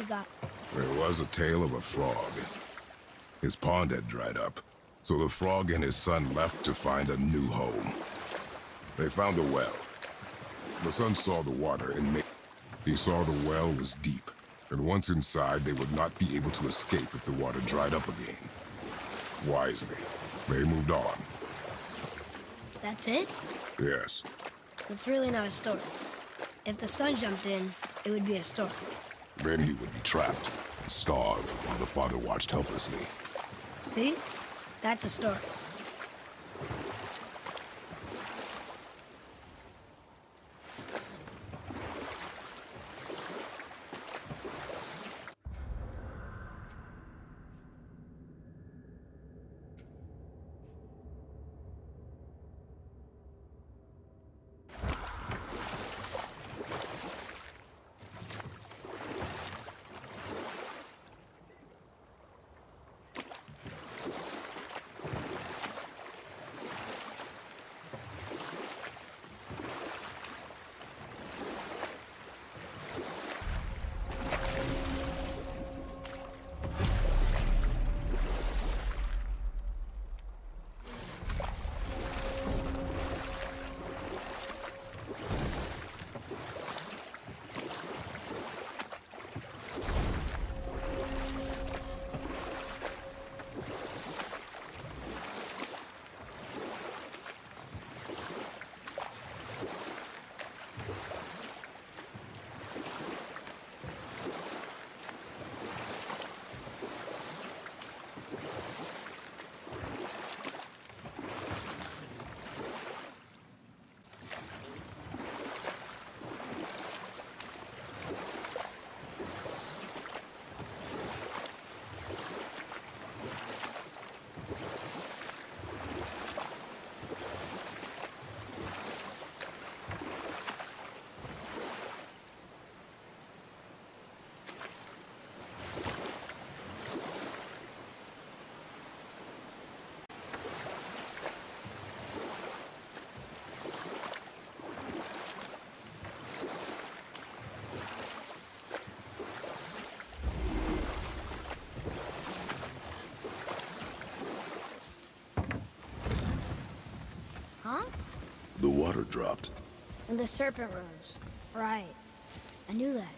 got? There was a tale of a frog. His pond had dried up, so the frog and his son left to find a new home. They found a well. The son saw the water and he saw the well was deep, and once inside they would not be able to escape if the water dried up again. Wisely, they moved on. That's it? Yes. It's really not a story. If the son jumped in, it would be a story. Then he would be trapped and starve while the father watched helplessly. See? That's a story. Huh? The water dropped. And the serpent rose. Right. I knew that.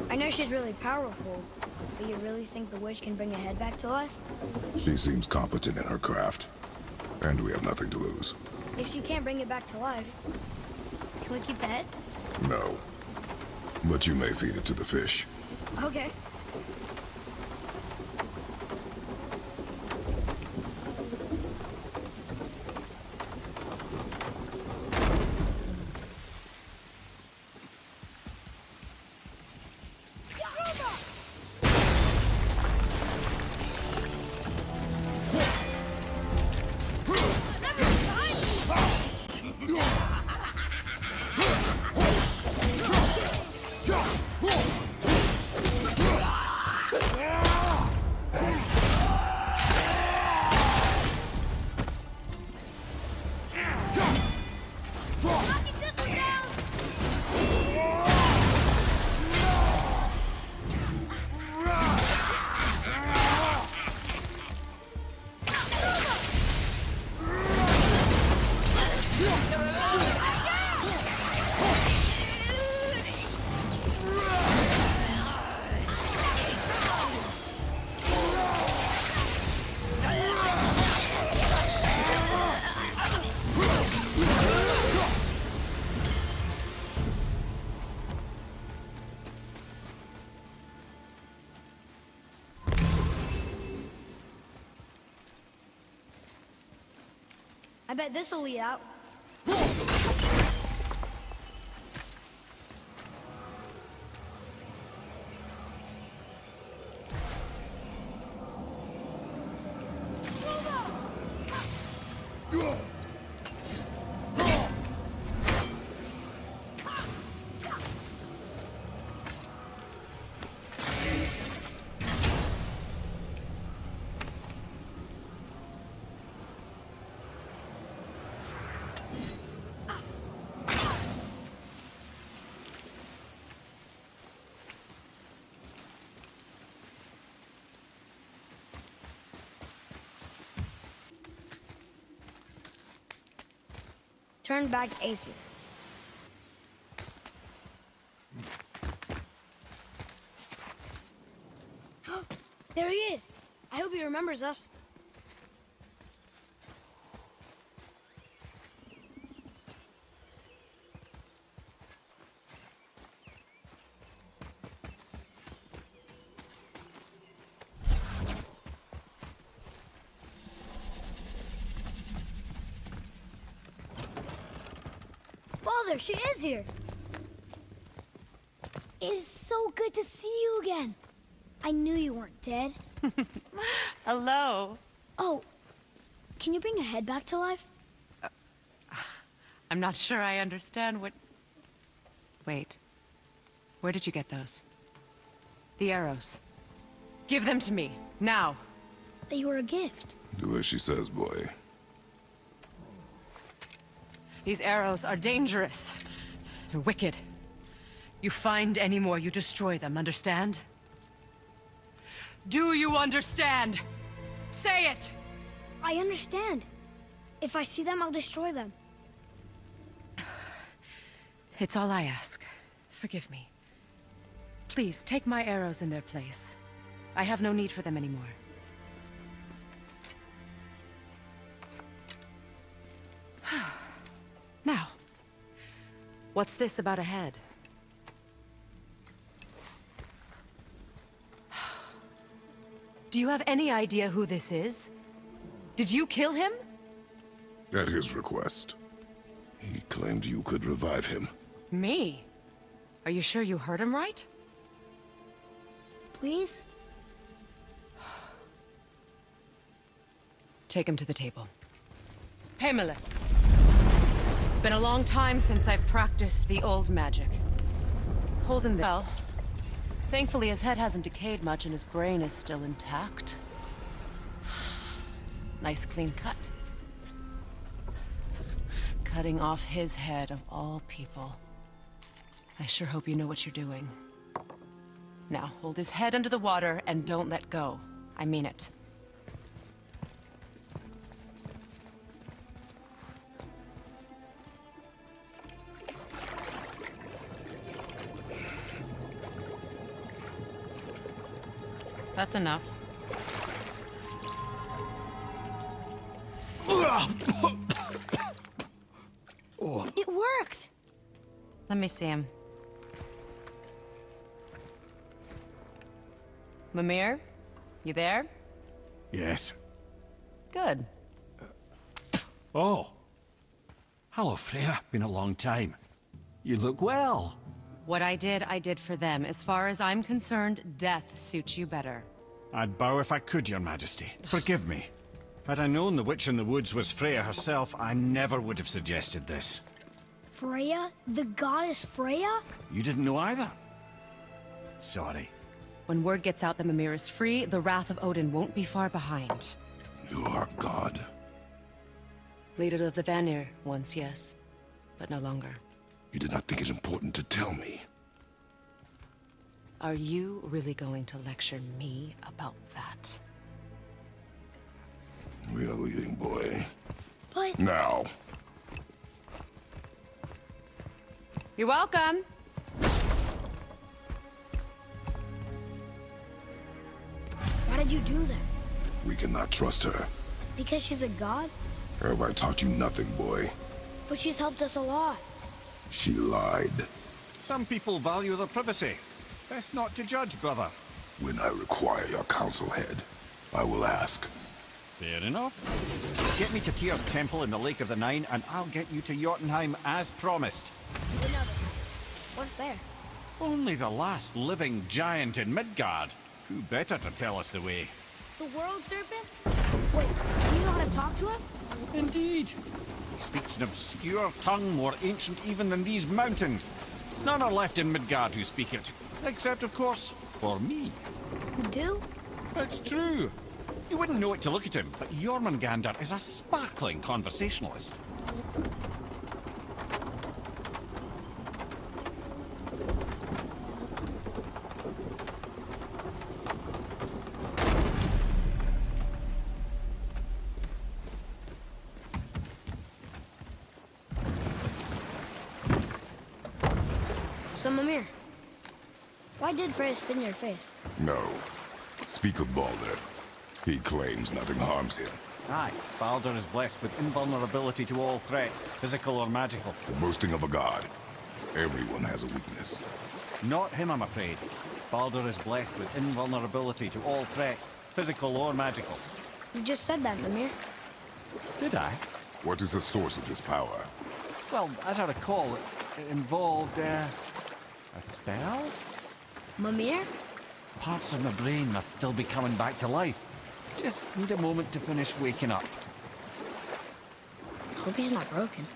I know she's really powerful, but you really think the witch can bring a head back to life? She seems competent in her craft, and we have nothing to lose. If she can't bring it back to life, can we keep the head? No. But you may feed it to the fish. Okay. I bet this'll lead out. turned back Aesir. There he is! I hope he remembers us. Father, she is here! It is so good to see you again. I knew you weren't dead. Hello. Oh, can you bring a head back to life? I'm not sure I understand what... Wait. Where did you get those? The arrows. Give them to me, now. They were a gift. Do as she says, boy. These arrows are dangerous. They're wicked. You find any more, you destroy them, understand? Do you understand? Say it! I understand. If I see them, I'll destroy them. It's all I ask. Forgive me. Please, take my arrows in their place. I have no need for them anymore. Now, what's this about a head? Do you have any idea who this is? Did you kill him? At his request. He claimed you could revive him. Me? Are you sure you heard him right? Please? Take him to the table. Pamela. It's been a long time since I've practiced the old magic. Hold him well. Thankfully, his head hasn't decayed much and his brain is still intact. Nice clean cut. Cutting off his head of all people. I sure hope you know what you're doing. Now, hold his head under the water and don't let go. I mean it. That's enough. It worked! Let me see him. Mimir? You there? Yes. Good. Oh. Hello, Freya. Been a long time. You look well. What I did for them. As far as I'm concerned, death suits you better. I'd bow if I could, Your Majesty. Forgive me. Had I known the witch in the woods was Freya herself, I never would have suggested this. Freya? The goddess Freya? You didn't know either? Sorry. When word gets out that Mimir is free, the wrath of Odin won't be far behind. You are God. Leader of the Vanir, once, yes. But no longer. You did not think it important to tell me. Are you really going to lecture me about that? We are leaving, boy. But... Now. You're welcome! Why did you do that? We cannot trust her. Because she's a god? Have I taught you nothing, boy? But she's helped us a lot. She lied. Some people value their privacy. Best not to judge, brother. When I require your council head, I will ask. Fair enough. Get me to Tyr's temple in the Lake of the Nine, and I'll get you to Jotunheim as promised. Another. What's there? Only the last living giant in Midgard. Who better to tell us the way? The world serpent? Wait, do you know how to talk to him? Indeed. He speaks an obscure tongue more ancient even than these mountains. None are left in Midgard who speak it. Except, of course, for me. You do? It's true. You wouldn't know it to look at him, but Jormungandr is a sparkling conversationalist. So, Mimir, why did Freya spin your face? No. Speak of Baldur. He claims nothing harms him. Aye, Baldur is blessed with invulnerability to all threats, physical or magical. The boasting of a god. Everyone has a weakness. Not him, I'm afraid. Baldur is blessed with invulnerability to all threats, physical or magical. You just said that, Mimir. Did I? What is the source of this power? Well, as I recall, it involved, a spell? Mimir? Parts of my brain must still be coming back to life. Just need a moment to finish waking up. Hope he's not broken.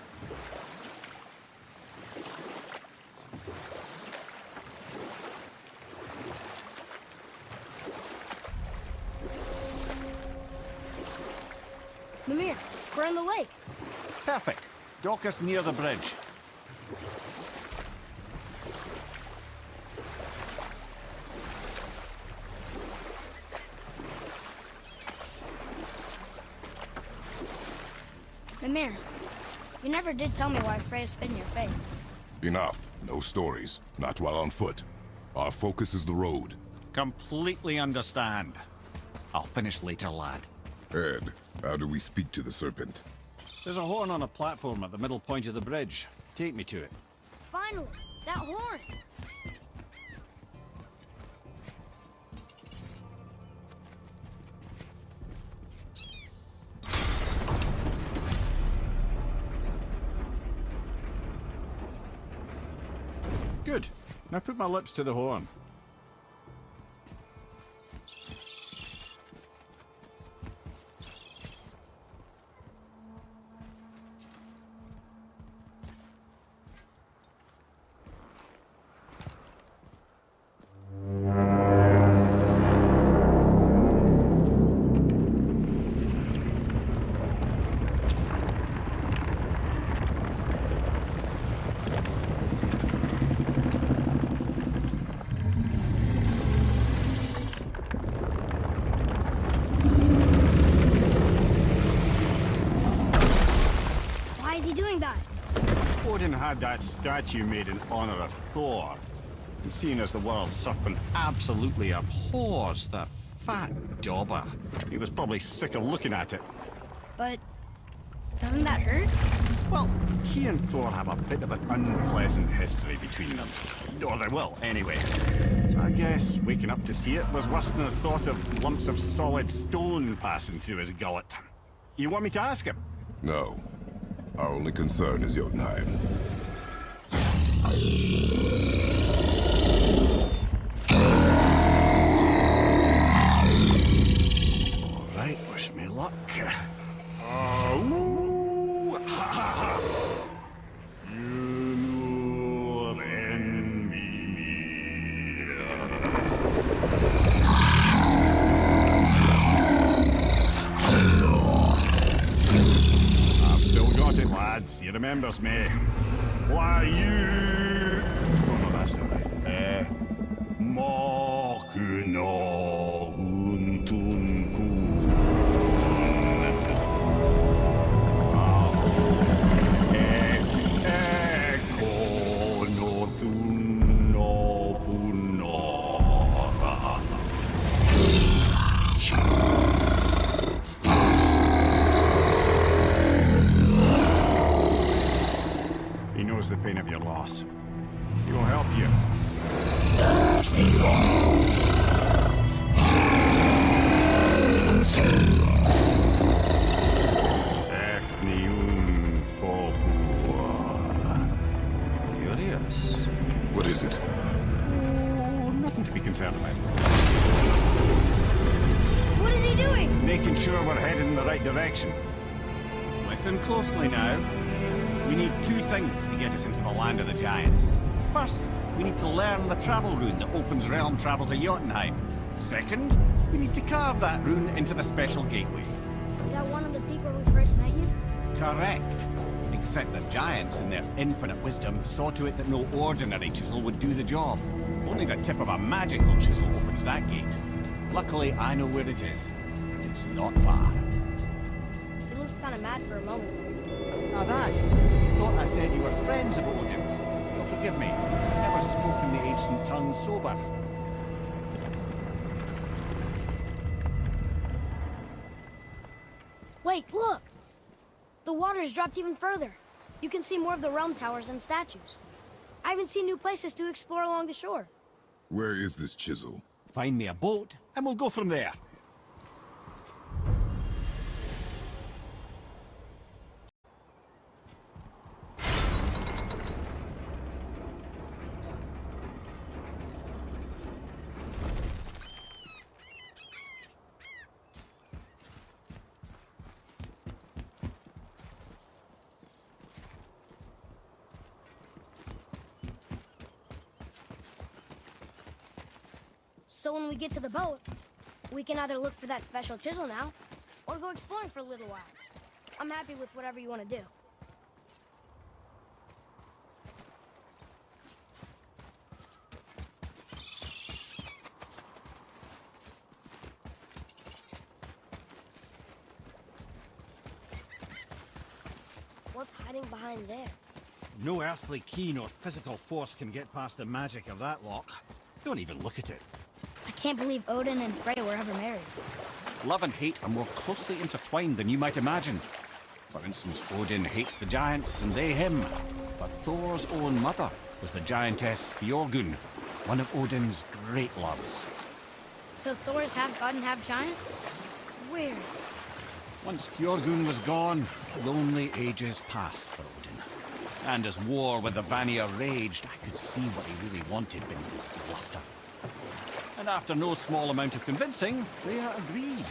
Mimir, we're in the lake. Perfect. Dock us near the bridge. Mimir, you never did tell me why Freya spit in your face. Enough. No stories. Not while on foot. Our focus is the road. Completely understand. I'll finish later, lad. Ed, how do we speak to the serpent? There's a horn on a platform at the middle point of the bridge. Take me to it. Finally, that horn. Good. Now put my lips to the horn. Why is he doing that? Odin had that statue made in honor of Thor. And seeing as the world serpent absolutely abhors the fat dauber, he was probably sick of looking at it. But doesn't that hurt? Well, he and Thor have a bit of an unpleasant history between them. Or they will, anyway. So I guess waking up to see it was worse than the thought of lumps of solid stone passing through his gullet. You want me to ask him? No. Our only concern is Jotunheim. All right, wish me luck. I've still got it, lads. He remembers me. Why you? Oh no, that's not right. Mokuno Huntunkun. Eko no Thuno Punora. He knows the pain of your loss. He will help you. Efniun Fokuara. Curious. What is it? Oh, nothing to be concerned about. What is he doing? Making sure we're headed in the right direction. Listen closely now. We need two things to get us into the land of the giants. First, we need to learn the travel rune that opens realm travel to Jotunheim. Second, we need to carve that rune into the special gateway. Is that one on the peak where we first met you? Correct. Except the giants, in their infinite wisdom, saw to it that no ordinary chisel would do the job. Only the tip of a magical chisel opens that gate. Luckily, I know where it is, and it's not far. He looked kind of mad for a moment. Now that, you thought I said you were friends of Odin. Well, forgive me. Never spoken the ancient tongue sober. Wait, look! The water's dropped even further. You can see more of the realm towers and statues. I even see new places to explore along the shore. Where is this chisel? Find me a boat, and we'll go from there. So when we get to the boat, we can either look for that special chisel now, or go exploring for a little while. I'm happy with whatever you want to do. What's hiding behind there? No earthly key nor physical force can get past the magic of that lock. Don't even look at it. I can't believe Odin and Freya were ever married. Love and hate are more closely intertwined than you might imagine. For instance, Odin hates the giants and they him. But Thor's own mother was the giantess Fjorgun, one of Odin's great loves. So Thor's half god and half giant? Weird. Once Fjorgun was gone, lonely ages passed for Odin. And as war with the Vanir raged, I could see what he really wanted beneath his bluster. And after no small amount of convincing, Freya agreed.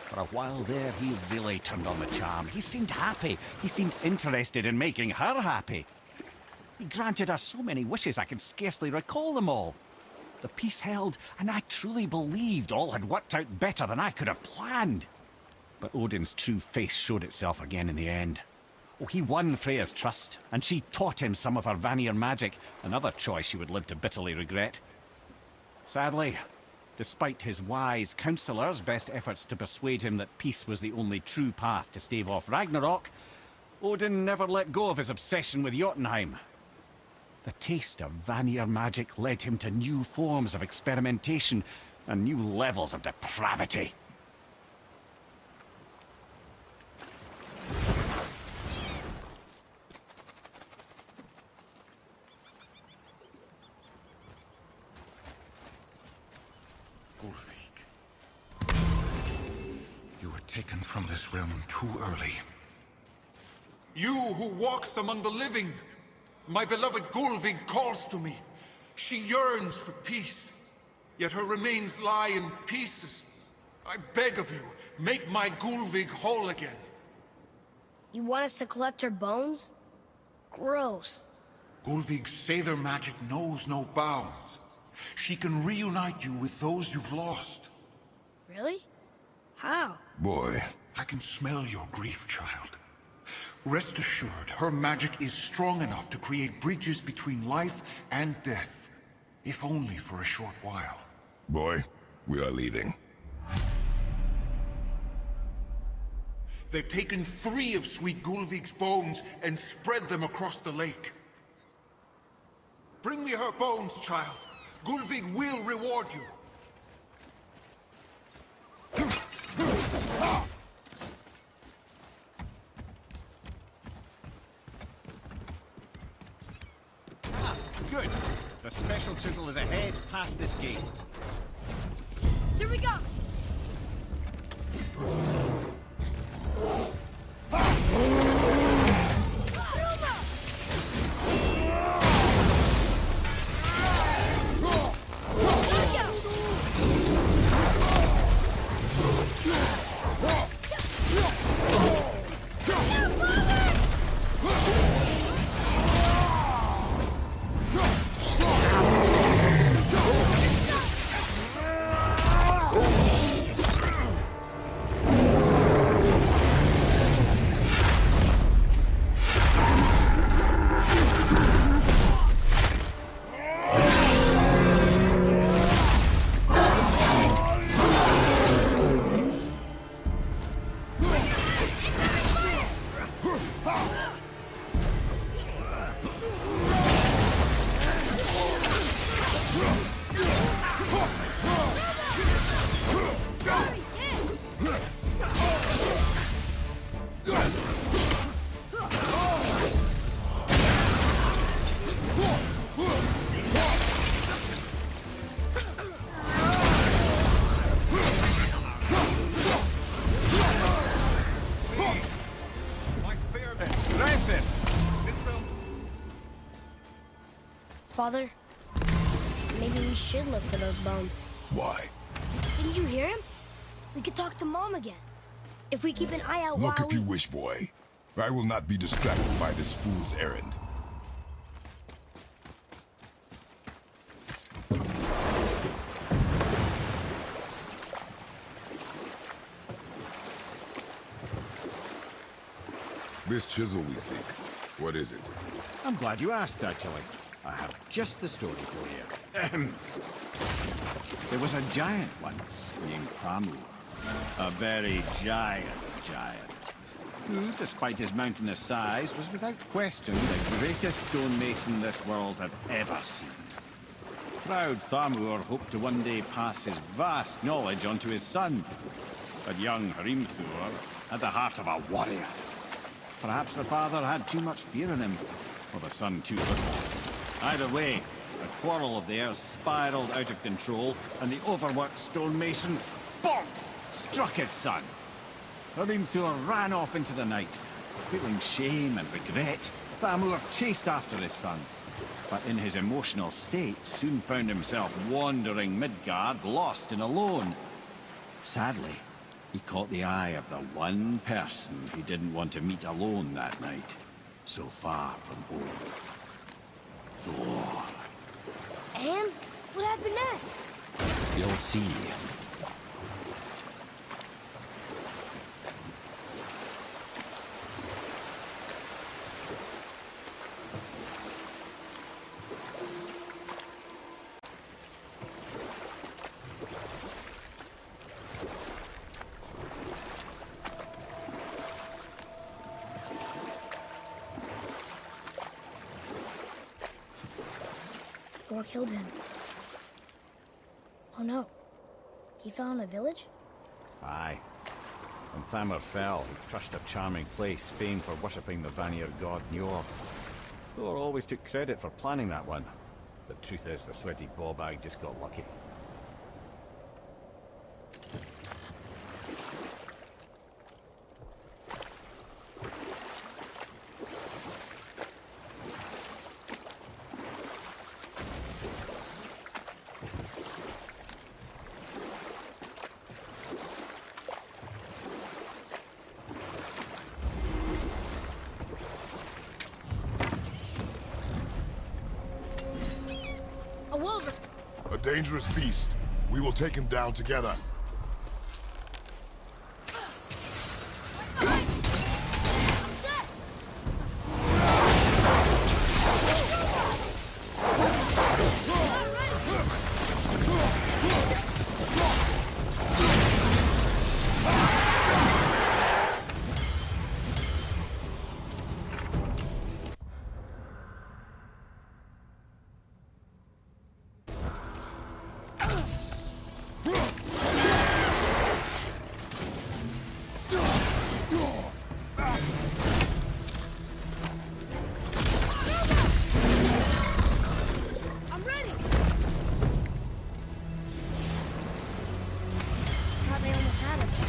For a while there, he really turned on the charm. He seemed happy. He seemed interested in making her happy. He granted her so many wishes I can scarcely recall them all. The peace held, and I truly believed all had worked out better than I could have planned. But Odin's true face showed itself again in the end. Oh, he won Freya's trust, and she taught him some of her Vanir magic, another choice she would live to bitterly regret. Sadly, despite his wise counselors' best efforts to persuade him that peace was the only true path to stave off Ragnarok, Odin never let go of his obsession with Jotunheim. The taste of Vanir magic led him to new forms of experimentation and new levels of depravity. Ulfik. You were taken from this realm too early. You who walks among the living! My beloved Gulvig calls to me. She yearns for peace, yet her remains lie in pieces. I beg of you, make my Gulvig whole again. You want us to collect her bones? Gross. Gulvig's Seidr magic knows no bounds. She can reunite you with those you've lost. Really? How? Boy, I can smell your grief, child. Rest assured, her magic is strong enough to create bridges between life and death, if only for a short while. boy, we are leaving. They've taken 3 of Sweet Gulvig's bones and spread them across the lake. Bring me her bones, child. Gulvig will reward you. Good. The special chisel is ahead, past this gate. Here we go! Father, maybe we should look for those bones. Why? Didn't you hear him? We could talk to Mom again. If we keep an eye out Look while if you wish, boy. I will not be distracted by this fool's errand. This chisel we seek, what is it? I'm glad you asked, actually. I have just the story for you. Ahem. There was a giant once named Thamur. A very giant, who, despite his mountainous size, was without question the greatest stonemason this world had ever seen. Proud Thamur hoped to one day pass his vast knowledge on to his son. But young Hrimthur had the heart of a warrior. Perhaps the father had too much fear in him, or the son too little. Either way, a quarrel of theirs spiraled out of control, and the overworked stonemason, bonk, struck his son. Hrimthur ran off into the night. Feeling shame and regret, Thamur chased after his son, but in his emotional state soon found himself wandering Midgard, lost and alone. Sadly, he caught the eye of the one person he didn't want to meet alone that night, so far from home. Thor. And what happened next? You'll see. Thor killed him. Oh no. He fell in a village? Aye. When Thamur fell, he crushed a charming place famed for worshipping the Vanir god Njord. Thor always took credit for planning that one. But truth is, the sweaty ballbag just got lucky. A wolverine! A dangerous beast. We will take him down together. I'm ready! Thought they almost had us.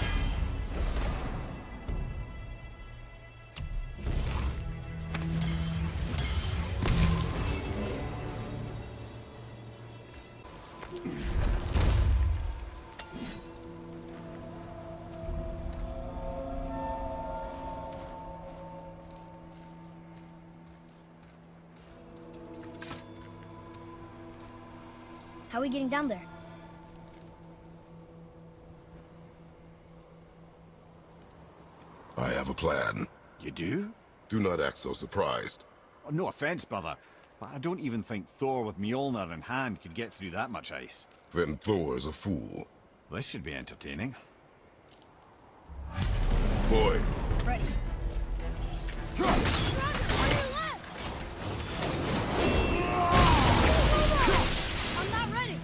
How are we getting down there? I have a plan. You do? Do not act so surprised. Oh, no offense, brother, but I don't even think Thor with Mjolnir in hand could get through that much ice. Then Thor is a fool. This should be entertaining. Boy, Ready. On your left! I'm not ready!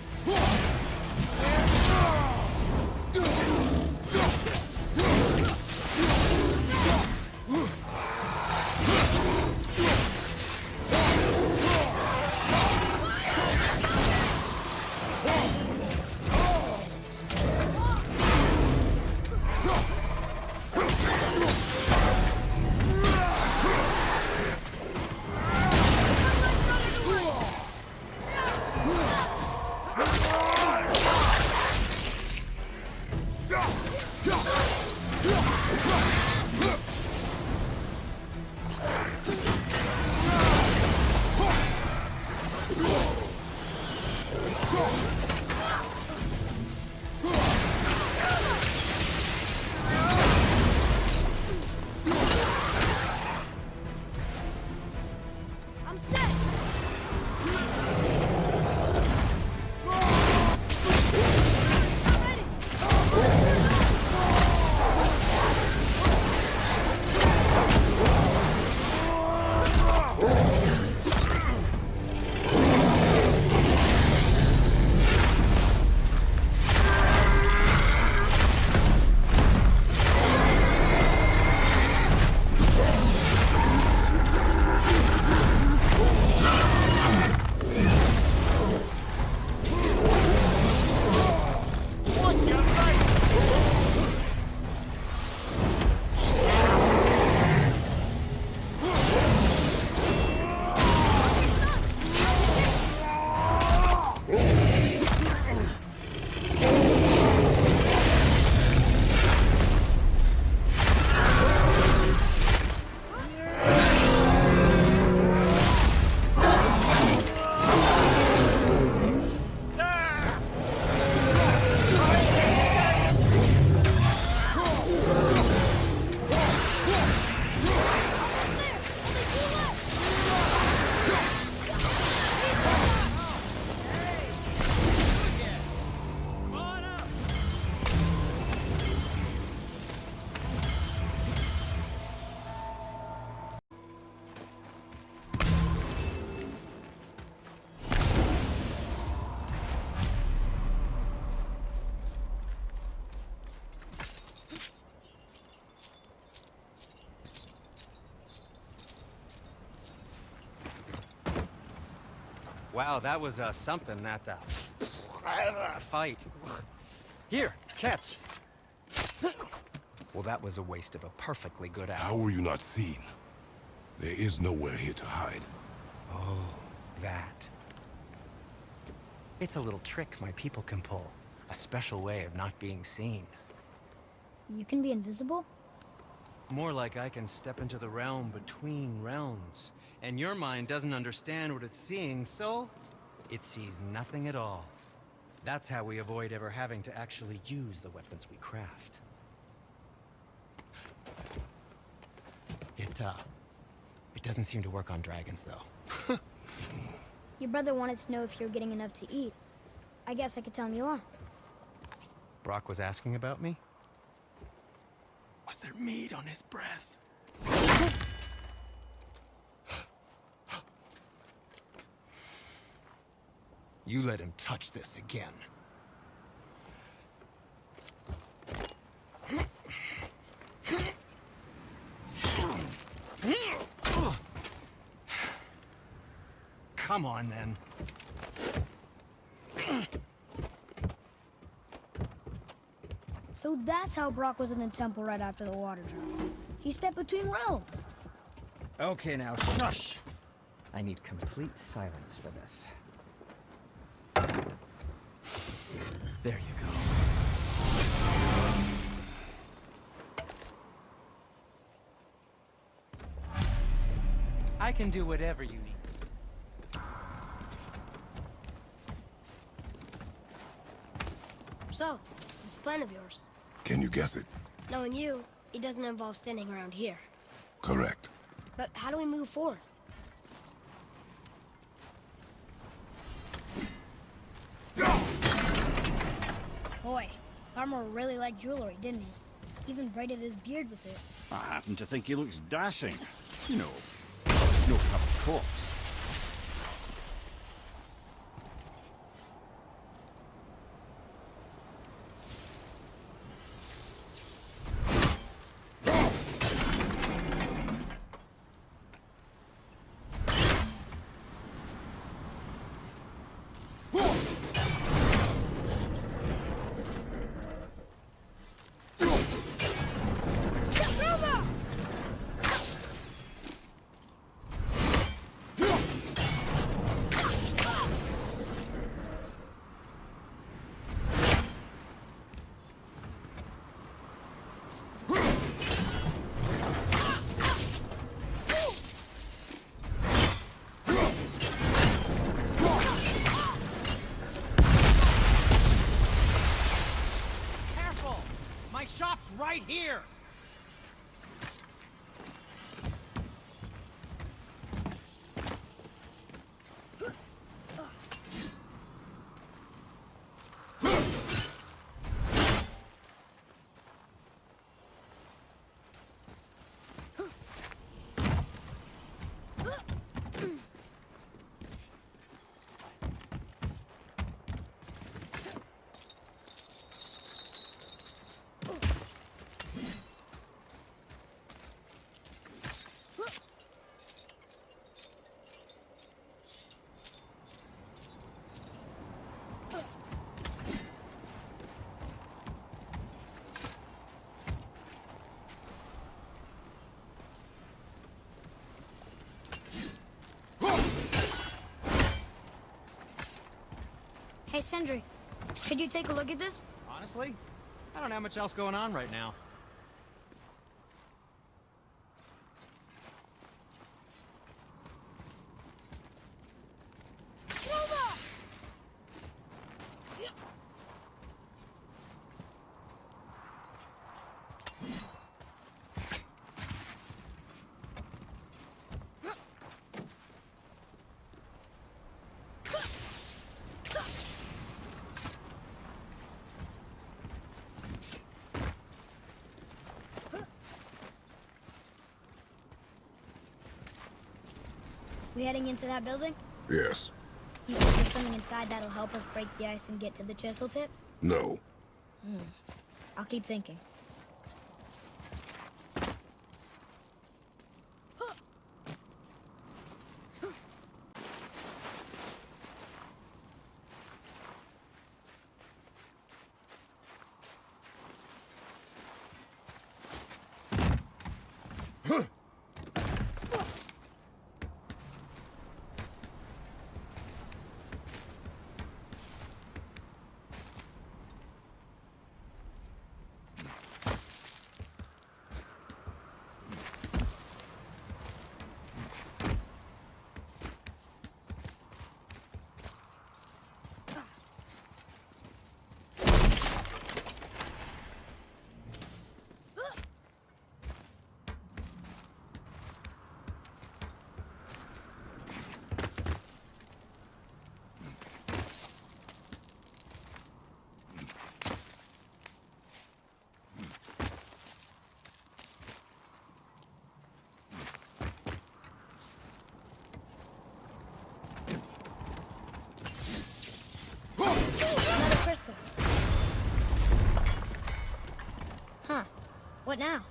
Wow, that was something, that fight. Here, catch. Well, that was a waste of a perfectly good How hour. were you not seen? There is nowhere here to hide. Oh, that. It's a little trick my people can pull. A special way of not being seen. You can be invisible? More like I can step into the realm between realms. And your mind doesn't understand what it's seeing, so it sees nothing at all. That's how we avoid ever having to actually use the weapons we craft. It doesn't seem to work on dragons, though. Your brother wanted to know if you're getting enough to eat. I guess I could tell him you are. Brock was asking about me? Was there meat on his breath? You let him touch this again. Come on, then. So that's how Brock was in the temple right after the water dropped. He stepped between realms. Okay, now shush. I need complete silence for this. There you go. I can do whatever you need. So, this plan of yours. Can you guess it? Knowing you, it doesn't involve standing around here. Correct. But how do we move forward? Boy, Farmer really liked jewelry, didn't he? Even braided his beard with it. I happen to think he looks dashing. You know, no cup of corpse. My shop's right here! Hey, Sindri, could you take a look at this? Honestly, I don't have much else going on right now. We heading into that building? Yes. You think there's something inside that'll help us break the ice and get to the chisel tip? No. I'll keep thinking. Another crystal. Huh. What now?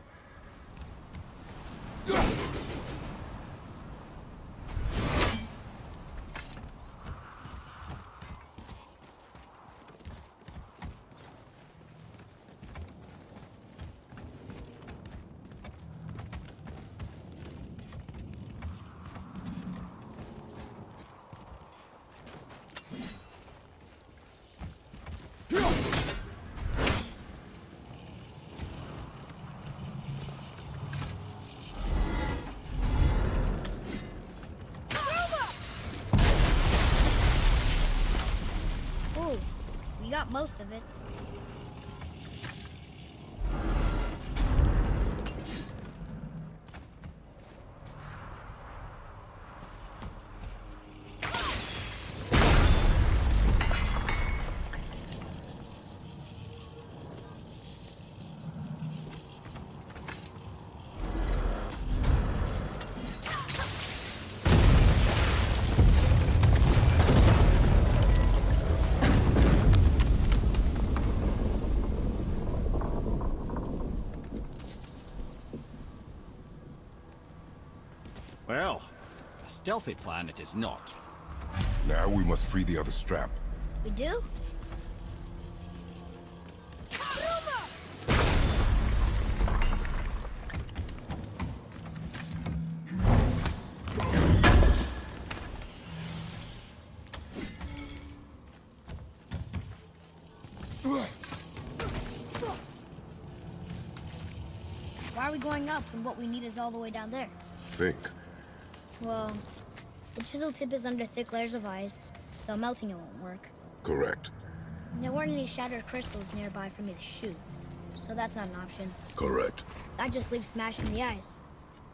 Ooh, we got most of it. Well, a stealthy plan it is not. Now we must free the other strap. We do? Why are we going up when what we need is all the way down there? Think. Well, the chisel tip is under thick layers of ice, so melting it won't work. Correct. There weren't any shattered crystals nearby for me to shoot, so that's not an option. Correct. That just leaves smashing the ice.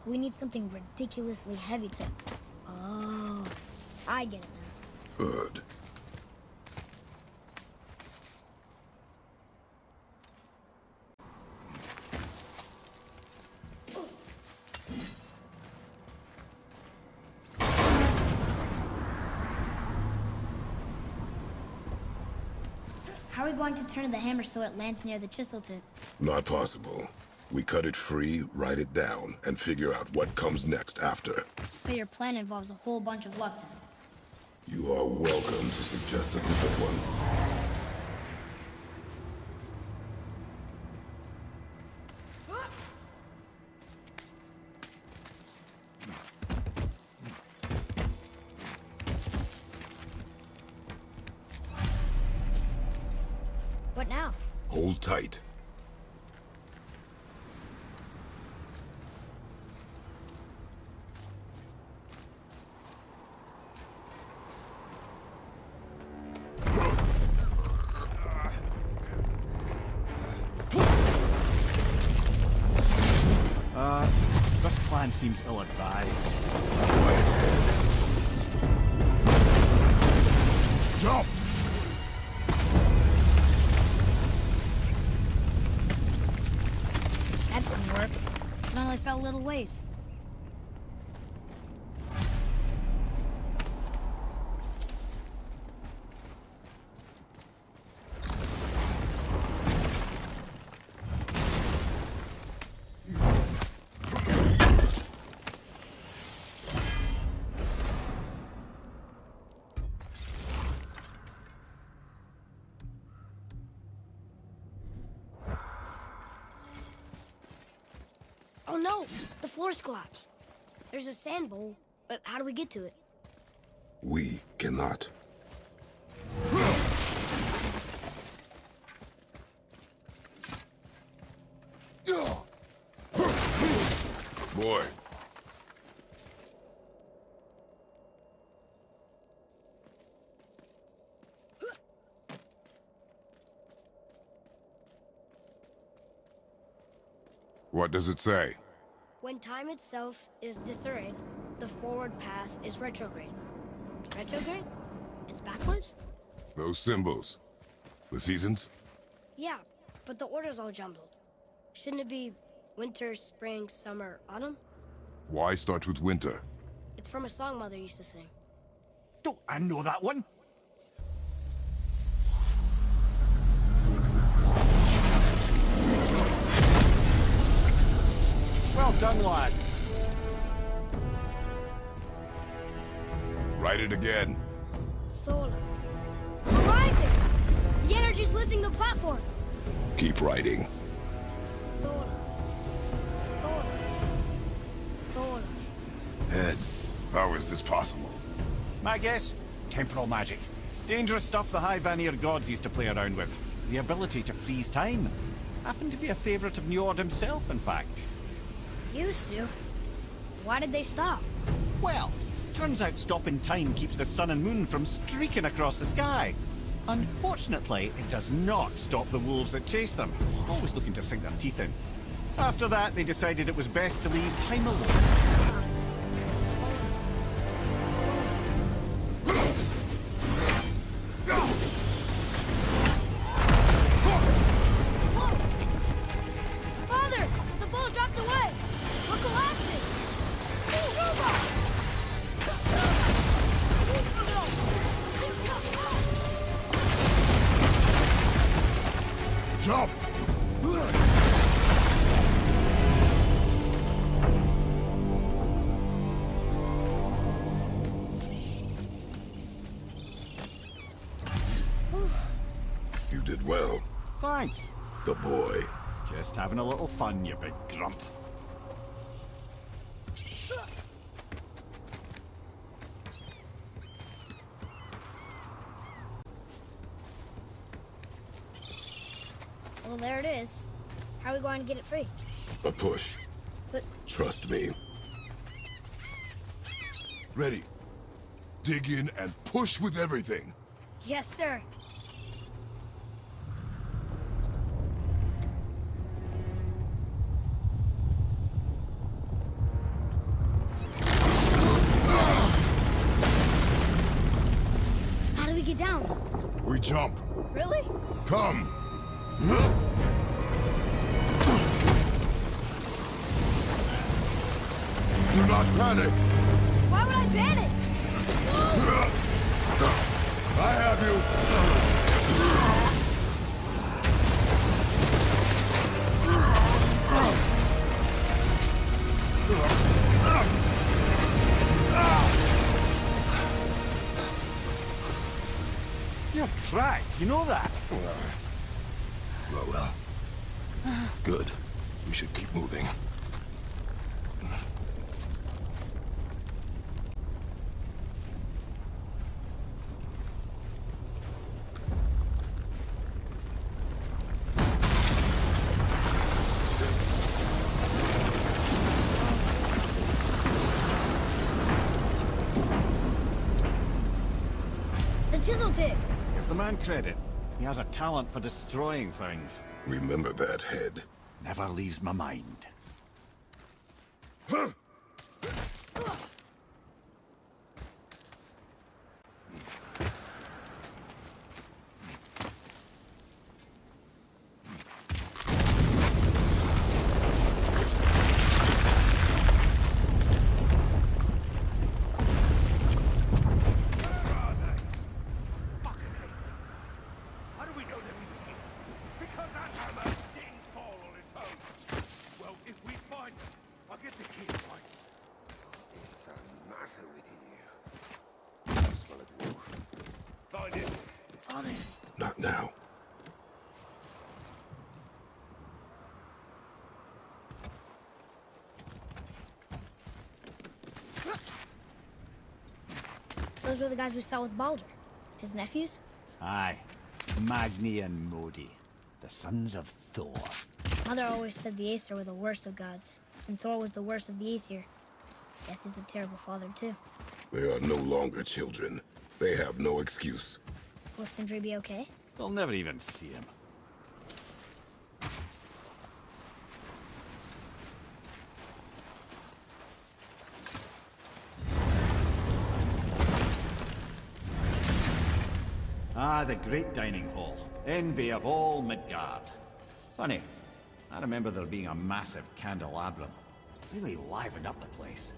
We need something ridiculously heavy to... Oh, I get it now. Good. How are we going to turn the hammer so it lands near the chisel tip? Not possible. We cut it free, write it down, and figure out what comes next after. So your plan involves a whole bunch of luck then? You are welcome to suggest a different one. What now? Hold tight. This plan seems ill-advised. Jump! That didn't work. It only fell a little ways. Oh no! The floor's collapsed. There's a sand bowl, but how do we get to it? We cannot. Boy. What does it say? When time itself is disarrayed, the forward path is retrograde. Retrograde? It's backwards? Those symbols. The seasons? Yeah, but the order's all jumbled. Shouldn't it be winter, spring, summer, autumn? Why start with winter? It's from a song Mother used to sing. Don't I know that one? Well done, lad. Write it again. Thola. We're rising! The energy's lifting the platform! Keep writing. Thola. Thola. Thola. Head, how is this possible? My guess? Temporal magic. Dangerous stuff the High Vanir gods used to play around with. The ability to freeze time. Happened to be a favorite of Njord himself, in fact. Used to. Why did they stop? Well, turns out stopping time keeps the sun and moon from streaking across the sky. Unfortunately, it does not stop the wolves that chase them, always looking to sink their teeth in. After that, they decided it was best to leave time alone. Father! The ball dropped away! Look collapses! Ooh, robots! Jump! You did well, Thanks. the boy. Just having a little fun, you big grump. Well, there it is. How are we going to get it free? A push. But Trust me. Ready. Dig in and push with everything. yes, sir. How do we get down? We jump. Really? Come. Do not panic. Why would I panic? I have you. You're cracked, you know that? Well. Good. We should keep moving. The chisel tip. Give the man credit. He has a talent for destroying things. Remember that, Head. Never leaves my mind. How do we know they're in here? Because that hammer didn't fall on its own. Well, if we find them, I'll get the key, right? It's the matter with you? I smell a wolf. Find it. Father. Not now. Those were the guys we saw with Baldur. His nephews? Aye. Magni and Modi, the sons of Thor. Mother always said the Aesir were the worst of gods, and Thor was the worst of the Aesir. Guess he's a terrible father, too. They are no longer children. They have no excuse. Will Sindri be okay? They'll never even see him. Ah, the great dining hall. Envy of all Midgard. Funny, I remember there being a massive candelabrum. Really livened up the place.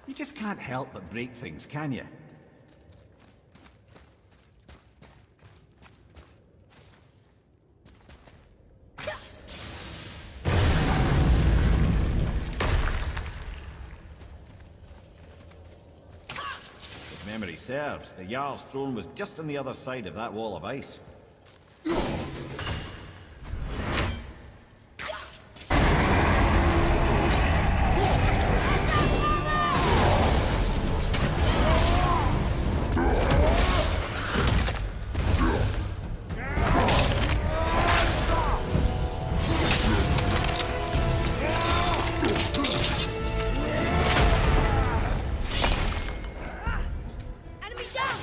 You just can't help but break things, can you? If memory serves, the Jarl's throne was just on the other side of that wall of ice. Enemy down!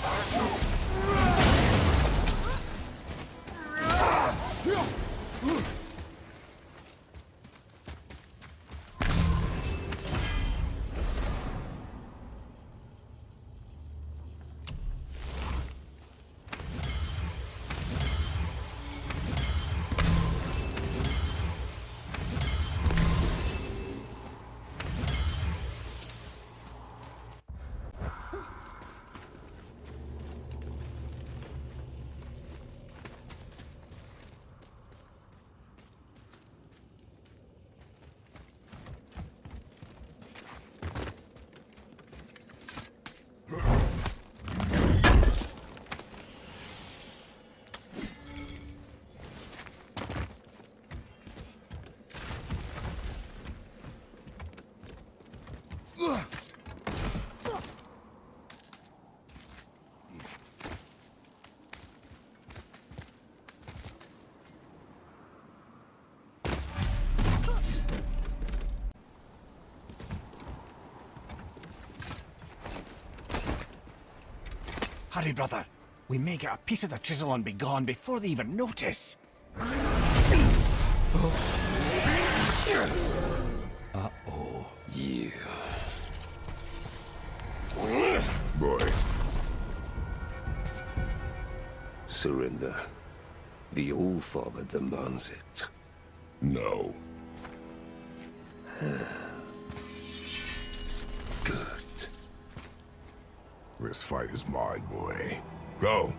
Hurry, brother. We may get a piece of the chisel and be gone before they even notice. Uh-oh. Yeah. Boy. Surrender. The All-Father demands it. No. Good. This fight is mine, boy. Go.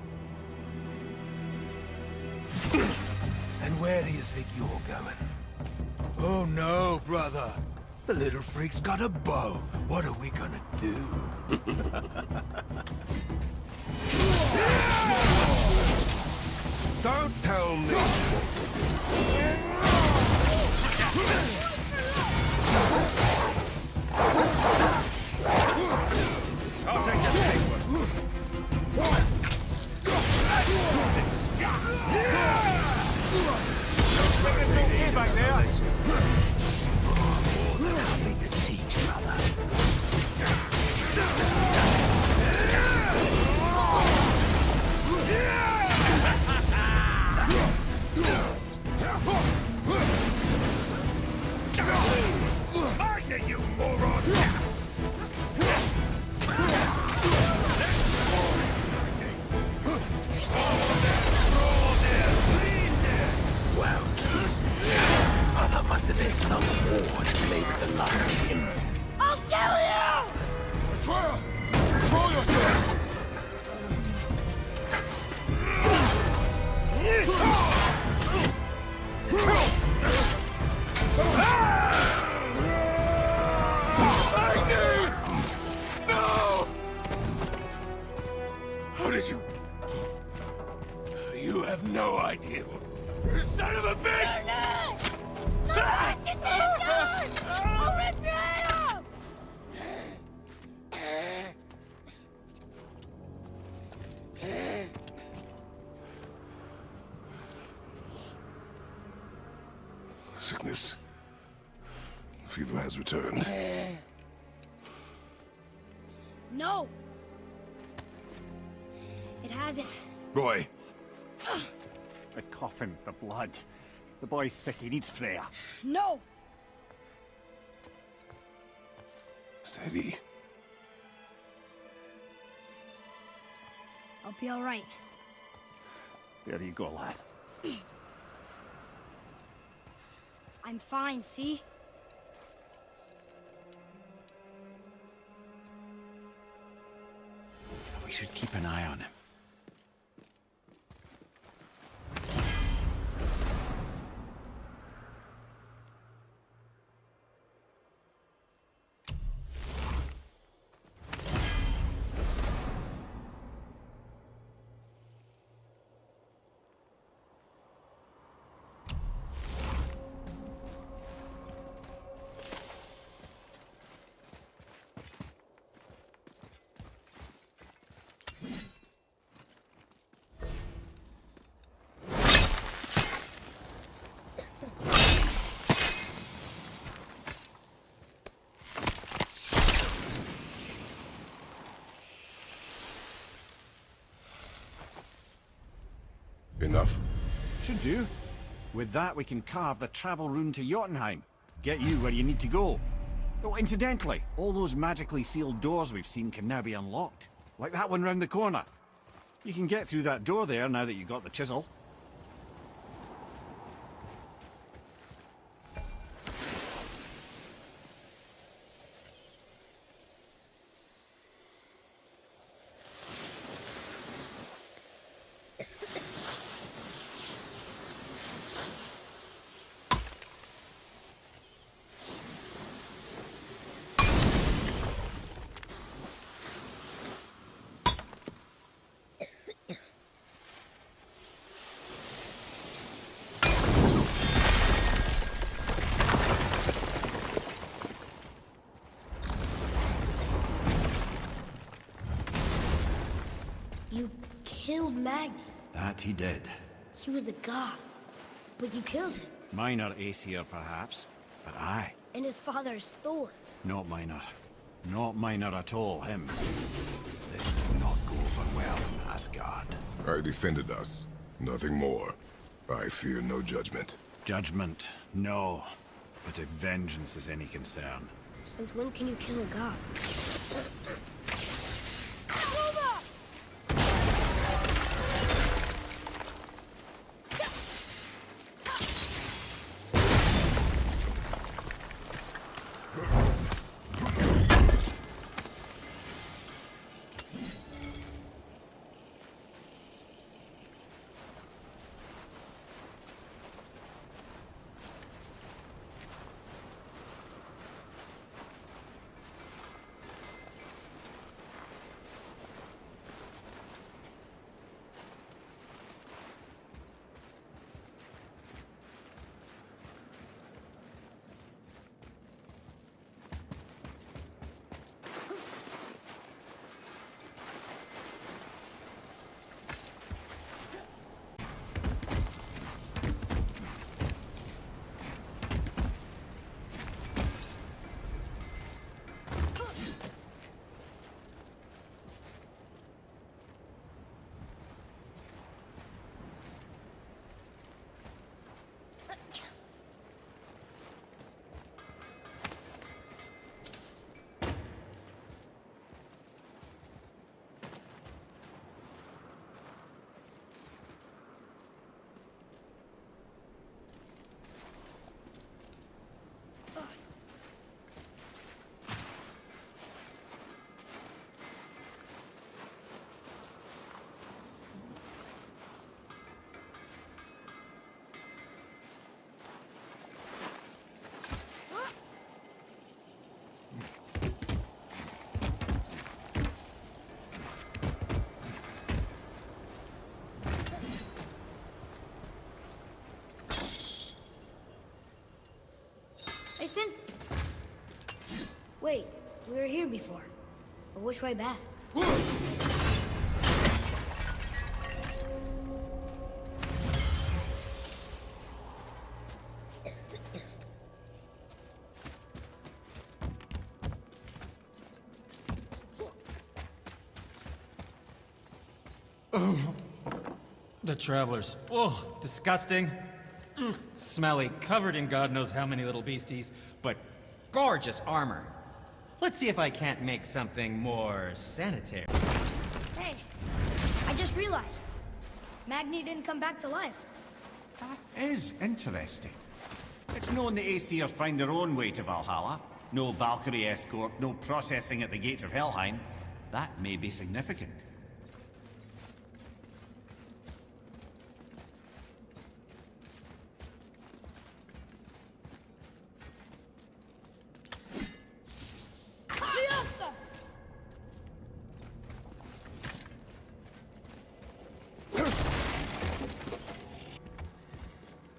And where do you think you're going? Oh no, brother. The little freak's got a bow. What are we gonna do? Don't tell me. I'll take that big one. Okay back there. Happy to teach, brother. Are you moron? Wow, Keith. Oh, that must have been some war to play with the likes of him. I'll kill you! Atreya! Control yourself! Son of a bitch! Get that gun! I'll rip your head off! Sickness. Fever has returned. No! It hasn't. Boy, The coffin, the blood. The boy's sick, he needs Freya. No! steady. I'll be all right. There you go, lad. I'm fine, see? We should keep an eye on him. Enough? Should do. With that, we can carve the travel rune to Jotunheim. Get you where you need to go. Oh, incidentally, all those magically sealed doors we've seen can now be unlocked. Like that one round the corner. You can get through that door there now that you got the chisel. You killed Magni. That he did. He was a god. But you killed him. Minor Aesir, perhaps. But I. And his father is Thor. Not minor. Not minor at all, him. This will not go over well in Asgard. I defended us. Nothing more. I fear no judgment. Judgment, no. But if vengeance is any concern. Since when can you kill a god? Listen. Wait, we were here before. But which way back? The travelers. Oh, disgusting. Smelly, covered in God knows how many little beasties, but gorgeous armor. Let's see if I can't make something more sanitary. Hey, I just realized. Magni didn't come back to life. That is interesting. It's known the Aesir find their own way to Valhalla. No Valkyrie escort, no processing at the gates of Helheim. That may be significant.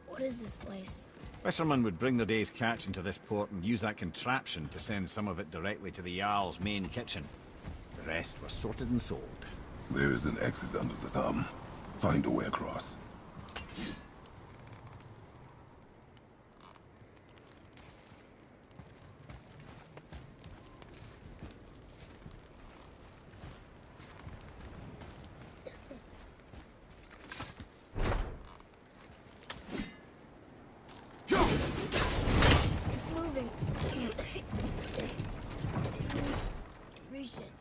What is this place? Fishermen would bring their day's catch into this port and use that contraption to send some of it directly to the Jarl's main kitchen. The rest was sorted and sold. There is an exit under the thumb. Find a way across. It's moving. Reach it.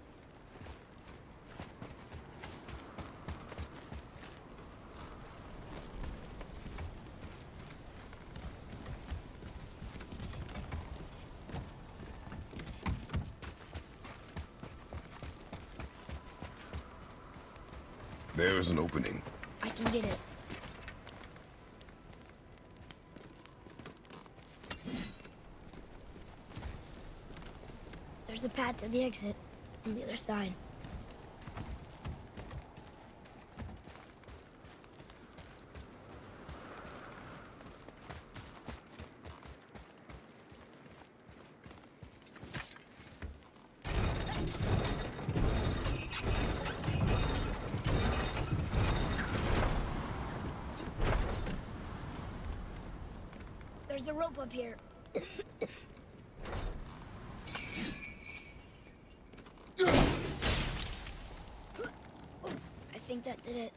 There is an opening. I can get it. There's a path to the exit on the other side. There's a rope up here. I think that did it.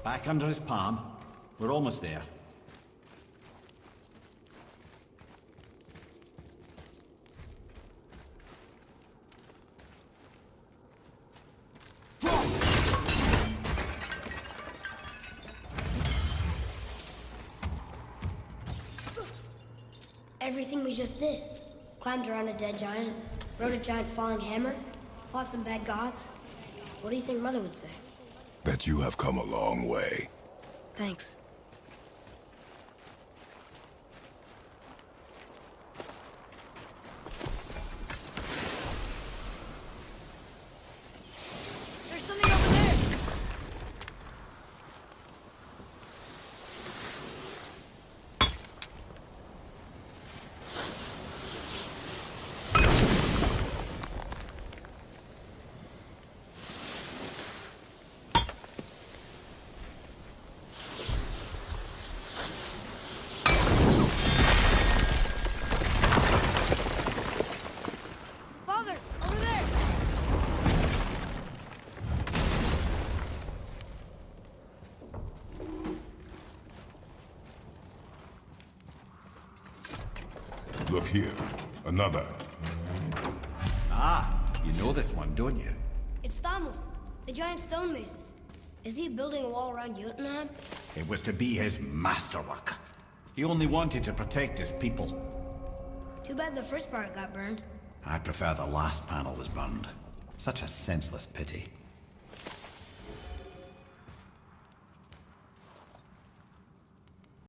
Back under his palm. We're almost there. Everything we just did. Climbed around a dead giant, rode a giant falling hammer, fought some bad gods. What do you think Mother would say? Bet you have come a long way. Thanks. There's something over there! Look here. Another. Ah, you know this one, don't you? It's Thamur, the giant stonemason. Is he building a wall around Jotunheim? It was to be his masterwork. He only wanted to protect his people. Too bad the first part got burned. I prefer the last panel was burned. Such a senseless pity.